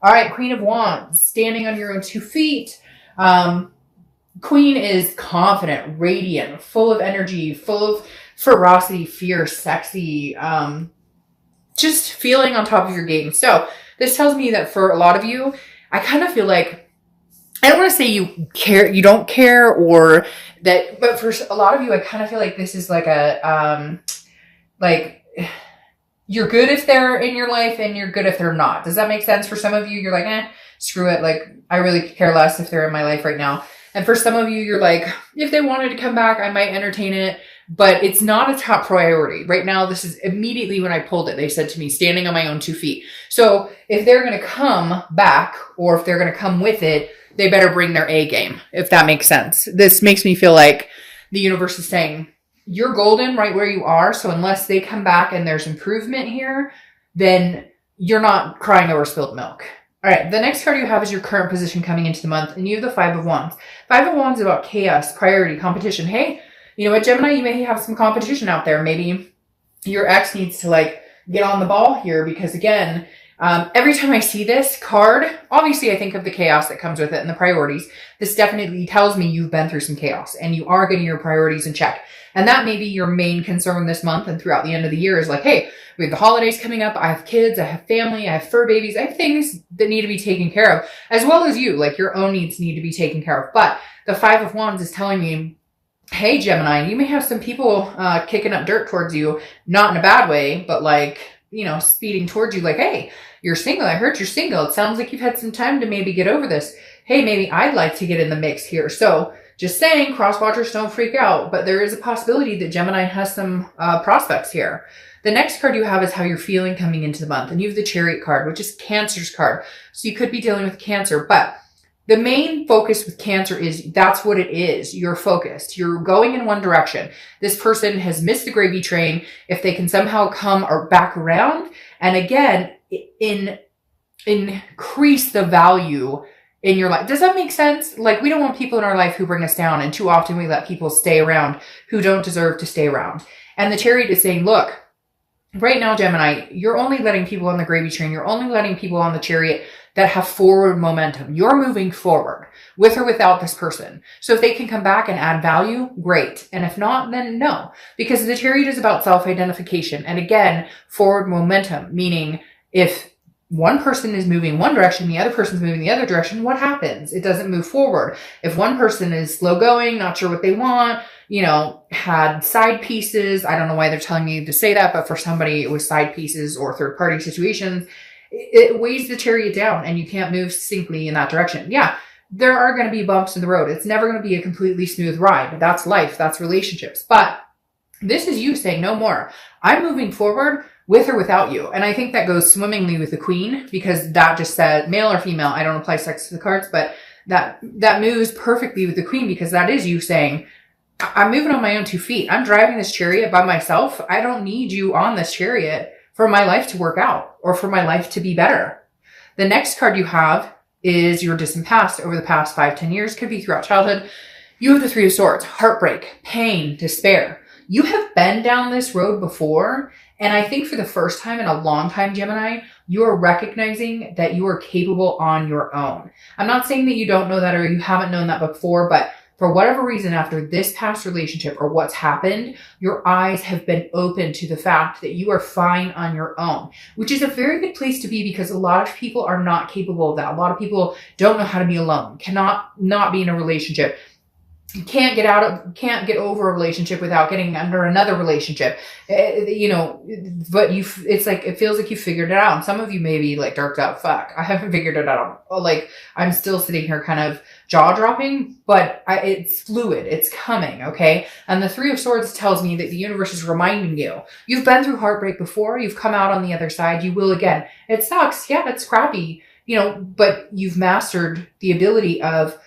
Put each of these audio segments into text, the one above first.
All right, Queen of Wands, standing on your own 2 feet. Queen is confident, radiant, full of energy, full of ferocity, fierce, sexy, just feeling on top of your game. So this tells me that for a lot of you, I kind of feel like, I don't want to say you don't care, or that, but for a lot of you, I kind of feel like this is like like you're good if they're in your life and you're good if they're not. Does that make sense? For some of you, you're like, screw it. Like, I really care less if they're in my life right now. And for some of you, you're like, if they wanted to come back, I might entertain it, but it's not a top priority. Right now, this is immediately when I pulled it, they said to me, standing on my own 2 feet. So if they're going to come back, or if they're going to come with it, they better bring their A game, if that makes sense. This makes me feel like the universe is saying, you're golden right where you are. So unless they come back and there's improvement here, then you're not crying over spilled milk. All right, the next card you have is your current position coming into the month, and you have the Five of Wands. Five of Wands is about chaos, priority, competition. Hey, you know what, Gemini, you may have some competition out there. Maybe your ex needs to like get on the ball here, because again, every time I see this card, obviously I think of the chaos that comes with it and the priorities. This definitely tells me you've been through some chaos and you are getting your priorities in check. And that may be your main concern this month and throughout the end of the year is like, hey, we have the holidays coming up. I have kids, I have family, I have fur babies. I have things that need to be taken care of, as well as you, like your own needs need to be taken care of. But the Five of Wands is telling me, hey, Gemini, you may have some people kicking up dirt towards you, not in a bad way, but like, you know, speeding towards you like, hey, you're single. I heard you're single. It sounds like you've had some time to maybe get over this. Hey, maybe I'd like to get in the mix here. So just saying, cross watchers, don't freak out, but there is a possibility that Gemini has some prospects here. The next card you have is how you're feeling coming into the month. And you have the Chariot card, which is Cancer's card. So you could be dealing with Cancer, but the main focus with Cancer is that's what it is. You're focused. You're going in one direction. This person has missed the gravy train. If they can somehow come or back around and again, increase the value in your life. Does that make sense? Like, we don't want people in our life who bring us down, and too often we let people stay around who don't deserve to stay around. And the Chariot is saying, look, right now, Gemini, you're only letting people on the gravy train. You're only letting people on the Chariot that have forward momentum. You're moving forward with or without this person. So if they can come back and add value, great. And if not, then no. Because the Chariot is about self-identification. And again, forward momentum, meaning if one person is moving one direction, the other person's moving the other direction, what happens? It doesn't move forward. If one person is slow going, not sure what they want, you know, had side pieces, I don't know why they're telling me to say that, but for somebody it was side pieces or third party situations, it weighs the Chariot down and you can't move succinctly in that direction. Yeah, there are going to be bumps in the road. It's never going to be a completely smooth ride. That's life. That's relationships. But this is you saying no more. I'm moving forward with or without you. And I think that goes swimmingly with the Queen, because that just said male or female. I don't apply sex to the cards, but that moves perfectly with the Queen, because that is you saying, I'm moving on my own 2 feet. I'm driving this Chariot by myself. I don't need you on this Chariot for my life to work out or for my life to be better. The next card you have is your distant past. Over the past 5-10 years, could be throughout childhood. You have the Three of Swords, heartbreak, pain, despair. You have been down this road before. And I think for the first time in a long time, Gemini, you are recognizing that you are capable on your own. I'm not saying that you don't know that or you haven't known that before, but for whatever reason, after this past relationship or what's happened, your eyes have been open to the fact that you are fine on your own, which is a very good place to be, because a lot of people are not capable of that. A lot of people don't know how to be alone, cannot not be in a relationship. You can't get over a relationship without getting under another relationship, you know, but it's like, it feels like you figured it out. And some of you may be like darked out. Fuck, I haven't figured it out. Like, I'm still sitting here kind of jaw dropping, but it's fluid. It's coming. Okay. And the Three of Swords tells me that the universe is reminding you, you've been through heartbreak before. You've come out on the other side. You will again. It sucks. Yeah, it's crappy, you know, but you've mastered the ability of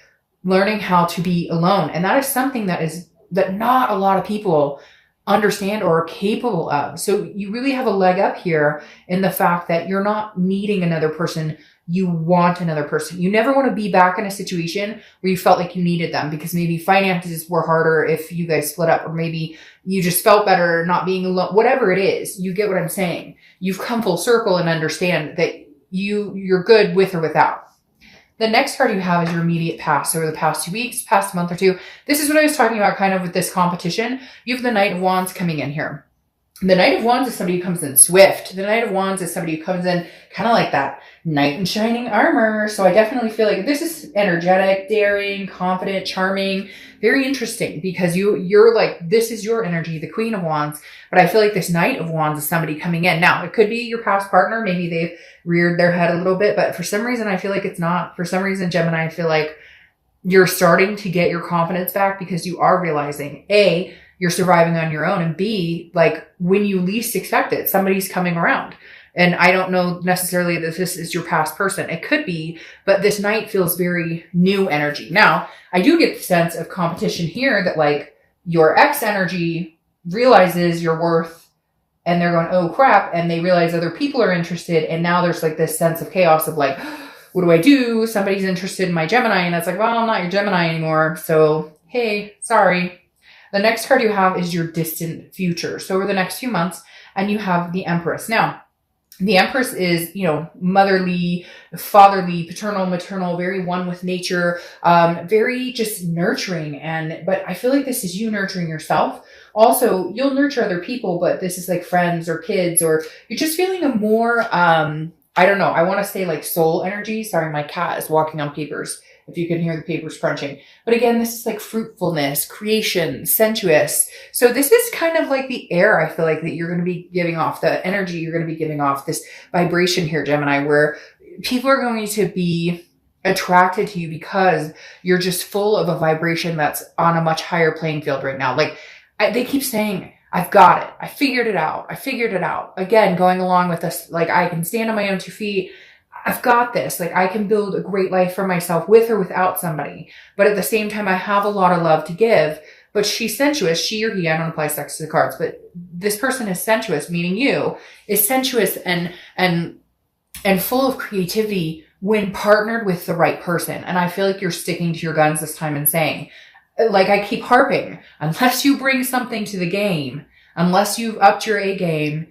learning how to be alone. And that is something that not a lot of people understand or are capable of. So you really have a leg up here in the fact that you're not needing another person. You want another person. You never want to be back in a situation where you felt like you needed them, because maybe finances were harder if you guys split up, or maybe you just felt better not being alone. Whatever it is, you get what I'm saying. You've come full circle and understand that you're good with or without. The next card you have is your immediate past, over the past 2 weeks, past month or two. This is what I was talking about kind of with this competition. You have the Knight of Wands coming in here. The Knight of Wands is somebody who comes in swift. The Knight of Wands is somebody who comes in kind of like that knight in shining armor. So I definitely feel like this is energetic, daring, confident, charming, very interesting, because you're like, this is your energy, the Queen of Wands. But I feel like this Knight of Wands is somebody coming in. Now, it could be your past partner. Maybe they've reared their head a little bit, but for some reason, I feel like it's not. For some reason, Gemini, I feel like you're starting to get your confidence back because you are realizing, A, you're surviving on your own, and B, like when you least expect it, somebody's coming around. And I don't know necessarily that this is your past person. It could be, but this Knight feels very new energy. Now, I do get the sense of competition here that like your ex energy realizes your worth and they're going, oh crap. And they realize other people are interested. And now there's like this sense of chaos of like, what do I do? Somebody's interested in my Gemini. And it's like, well, I'm not your Gemini anymore. So, hey, sorry. The next card you have is your distant future. So over the next few months, and you have the Empress. Now, the Empress is, motherly, fatherly, paternal, maternal, very one with nature, very just nurturing. But I feel like this is you nurturing yourself. Also, you'll nurture other people, but this is like friends or kids, or you're just feeling a more, I don't know. I want to say like soul energy. Sorry, my cat is walking on papers, if you can hear the papers crunching. But again, this is like fruitfulness, creation, sensuous. So this is kind of like the air, I feel like, that you're going to be giving off, the energy you're going to be giving off, this vibration here, Gemini, where people are going to be attracted to you because you're just full of a vibration that's on a much higher playing field right now. Like they keep saying, I've got it. I figured it out. I figured it out. Again, going along with this, like I can stand on my own 2 feet. I've got this. Like I can build a great life for myself with or without somebody. But at the same time, I have a lot of love to give. But she's sensuous. She or he, I don't apply sex to the cards, but this person is sensuous, meaning you, is sensuous and full of creativity when partnered with the right person. And I feel like you're sticking to your guns this time and saying, like I keep harping, unless you bring something to the game, unless you've upped your A game,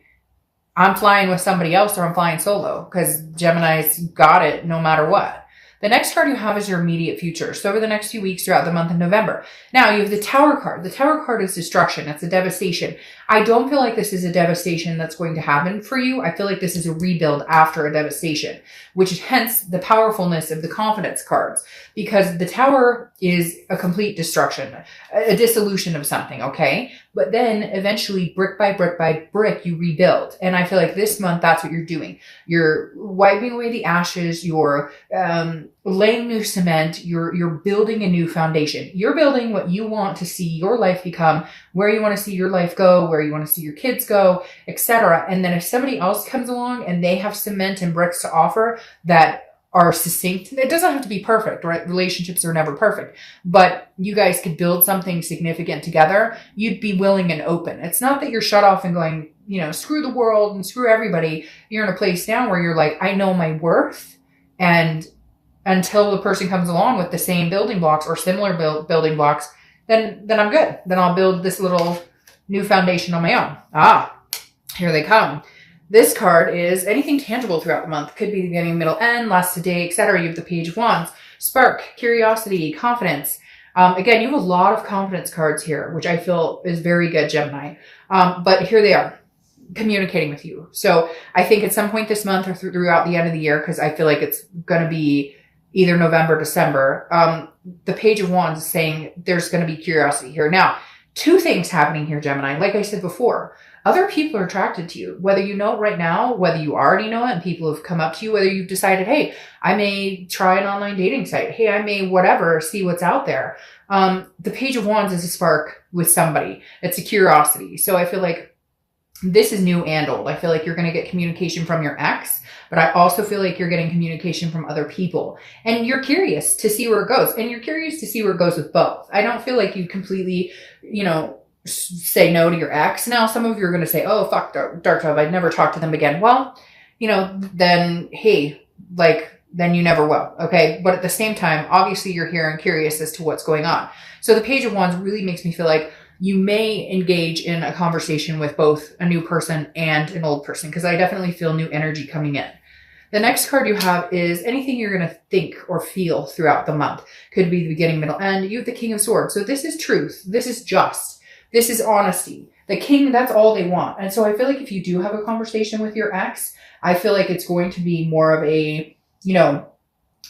I'm flying with somebody else or I'm flying solo, because Gemini's got it no matter what. The next card you have is your immediate future. So over the next few weeks throughout the month of November. Now you have the Tower card. The Tower card is destruction. It's a devastation. I don't feel like this is a devastation that's going to happen for you. I feel like this is a rebuild after a devastation, which is hence the powerfulness of the confidence cards, because the Tower is a complete destruction, a dissolution of something, okay? But then eventually brick by brick by brick, you rebuild. And I feel like this month, that's what you're doing. You're wiping away the ashes. You're laying new cement. You're building a new foundation. You're building what you want to see your life become, where you want to see your life go, where you want to see your kids go, etc. And then if somebody else comes along and they have cement and bricks to offer that are succinct, it doesn't have to be perfect, right? Relationships are never perfect, but you guys could build something significant together. You'd be willing and open. It's not that you're shut off and going, screw the world and screw everybody. You're in a place now where you're like, I know my worth, and until the person comes along with the same building blocks or similar building blocks, then I'm good. Then I'll build this little new foundation on my own. Here they come. This card is anything tangible throughout the month. Could be the beginning, middle, end, last today, etc. You have the Page of Wands, spark, curiosity, confidence. Again, you have a lot of confidence cards here, which I feel is very good, Gemini. But here they are, communicating with you. So I think at some point this month or throughout the end of the year, because I feel like it's going to be either November, December, the Page of Wands is saying there's going to be curiosity here. Now, 2 things happening here, Gemini. Like I said before, other people are attracted to you, whether you know it right now, whether you already know it and people have come up to you, whether you've decided, hey, I may try an online dating site. Hey, I may whatever, see what's out there. The Page of Wands is a spark with somebody. It's a curiosity. So I feel like this is new and old. I feel like you're going to get communication from your ex, but I also feel like you're getting communication from other people. And you're curious to see where it goes. And you're curious to see where it goes with both. I don't feel like you completely, say no to your ex. Now, some of you are going to say, oh, fuck Dark Dove, I'd never talk to them again. Well, then, hey, then you never will. Okay. But at the same time, obviously you're here and curious as to what's going on. So the Page of Wands really makes me feel like you may engage in a conversation with both a new person and an old person, because I definitely feel new energy coming in. The next card you have is anything you're going to think or feel throughout the month. Could be the beginning, middle, end. You have the King of Swords. So this is truth. This is just. This is honesty. The king, that's all they want. And so I feel like if you do have a conversation with your ex, I feel like it's going to be more of a,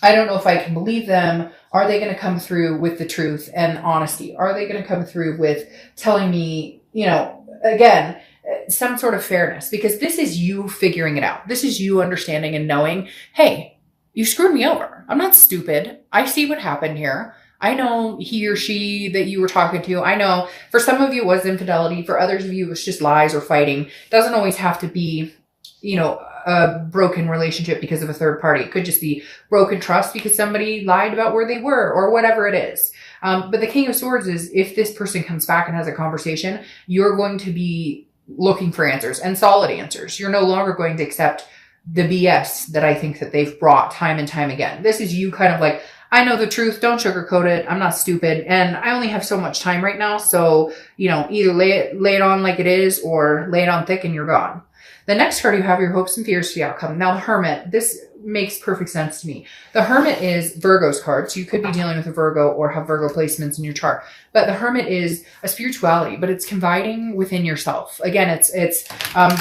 I don't know if I can believe them. Are they going to come through with the truth and honesty? Are they going to come through with telling me, again, some sort of fairness? Because this is you figuring it out. This is you understanding and knowing, hey, you screwed me over. I'm not stupid. I see what happened here. I know he or she that you were talking to. I know for some of you it was infidelity. For others of you, it was just lies or fighting. It doesn't always have to be, a broken relationship because of a third party. It could just be broken trust because somebody lied about where they were or whatever it is. But the King of Swords is if this person comes back and has a conversation, you're going to be looking for answers and solid answers. You're no longer going to accept the BS that I think that they've brought time and time again. This is you kind of like, I know the truth. Don't sugarcoat it. I'm not stupid. And I only have so much time right now. So, either lay it on like it is or lay it on thick and you're gone. The next card you have your hopes and fears for the outcome. Now the Hermit, this makes perfect sense to me. The Hermit is Virgo's card. So you could be dealing with a Virgo or have Virgo placements in your chart. But the Hermit is a spirituality, but it's confiding within yourself. Again, it's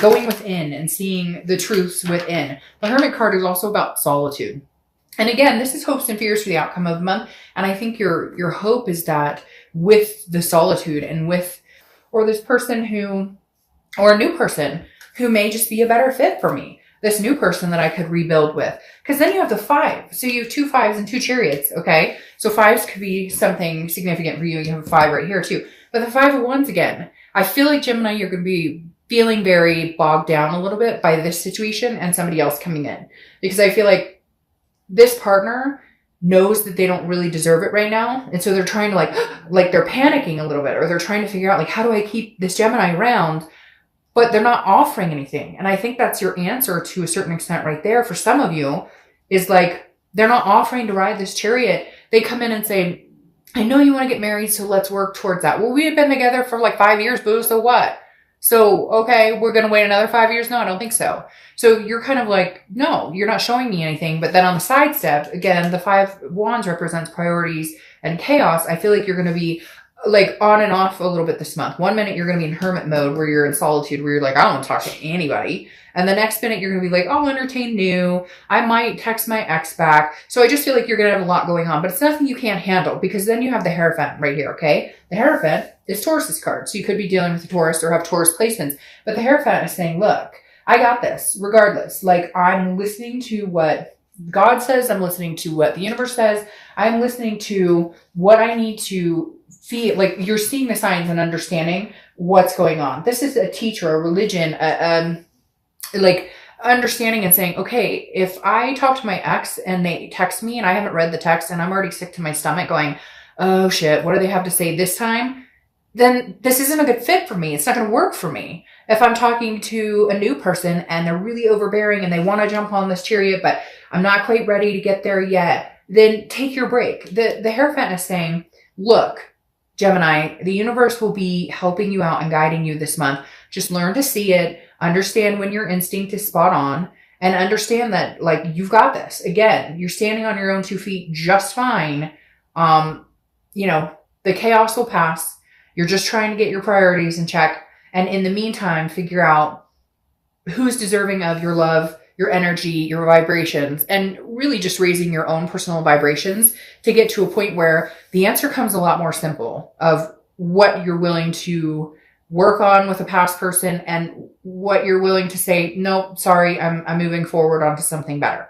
going within and seeing the truths within. The Hermit card is also about solitude. And again, this is hopes and fears for the outcome of the month. And I think your hope is that with the solitude and or this person or a new person who may just be a better fit for me, this new person that I could rebuild with. Because then you have the 5. So you have 2 5s and 2 chariots, okay? So 5s could be something significant for you. You have a 5 right here too. But the 5 of Wands again, I feel like Gemini, you're going to be feeling very bogged down a little bit by this situation and somebody else coming in. Because I feel like this partner knows that they don't really deserve it right now. And so they're trying to like they're panicking a little bit, or they're trying to figure out how do I keep this Gemini around, but they're not offering anything. And I think that's your answer to a certain extent right there. For some of you is they're not offering to ride this chariot. They come in and say, I know you want to get married, so let's work towards that. Well, we have been together for 5 years, boo. So what? So, okay, we're going to wait another 5 years? No, I don't think so. So you're kind of no, you're not showing me anything. But then on the side step, again, the 5 wands represents priorities and chaos. I feel like you're going to be on and off a little bit this month. 1 minute you're going to be in hermit mode where you're in solitude, where you're I don't want to talk to anybody. And the next minute you're going to be I'll entertain new. I might text my ex back. So I just feel like you're going to have a lot going on, but it's nothing you can't handle, because then you have the Hierophant right here. Okay. The Hierophant is Taurus's card. So you could be dealing with a Taurus or have Taurus placements, but the Hierophant is saying, look, I got this regardless. I'm listening to what God says. I'm listening to what the universe says. I'm listening to what I need to feel. You're seeing the signs and understanding what's going on. This is a teacher, a religion, understanding and saying, okay, if I talk to my ex and they text me and I haven't read the text and I'm already sick to my stomach going, oh shit, what do they have to say this time? Then this isn't a good fit for me. It's not going to work for me. If I'm talking to a new person and they're really overbearing and they want to jump on this chariot, but I'm not quite ready to get there yet, then take your break. The Hierophant is saying, look, Gemini, the universe will be helping you out and guiding you this month. Just learn to see it, understand when your instinct is spot on, and understand that you've got this. Again, you're standing on your own 2 feet just fine. The chaos will pass. You're just trying to get your priorities in check. And in the meantime, figure out who's deserving of your love, your energy, your vibrations, and really just raising your own personal vibrations to get to a point where the answer comes a lot more simple of what you're willing to work on with a past person and what you're willing to say, no, sorry, I'm moving forward onto something better.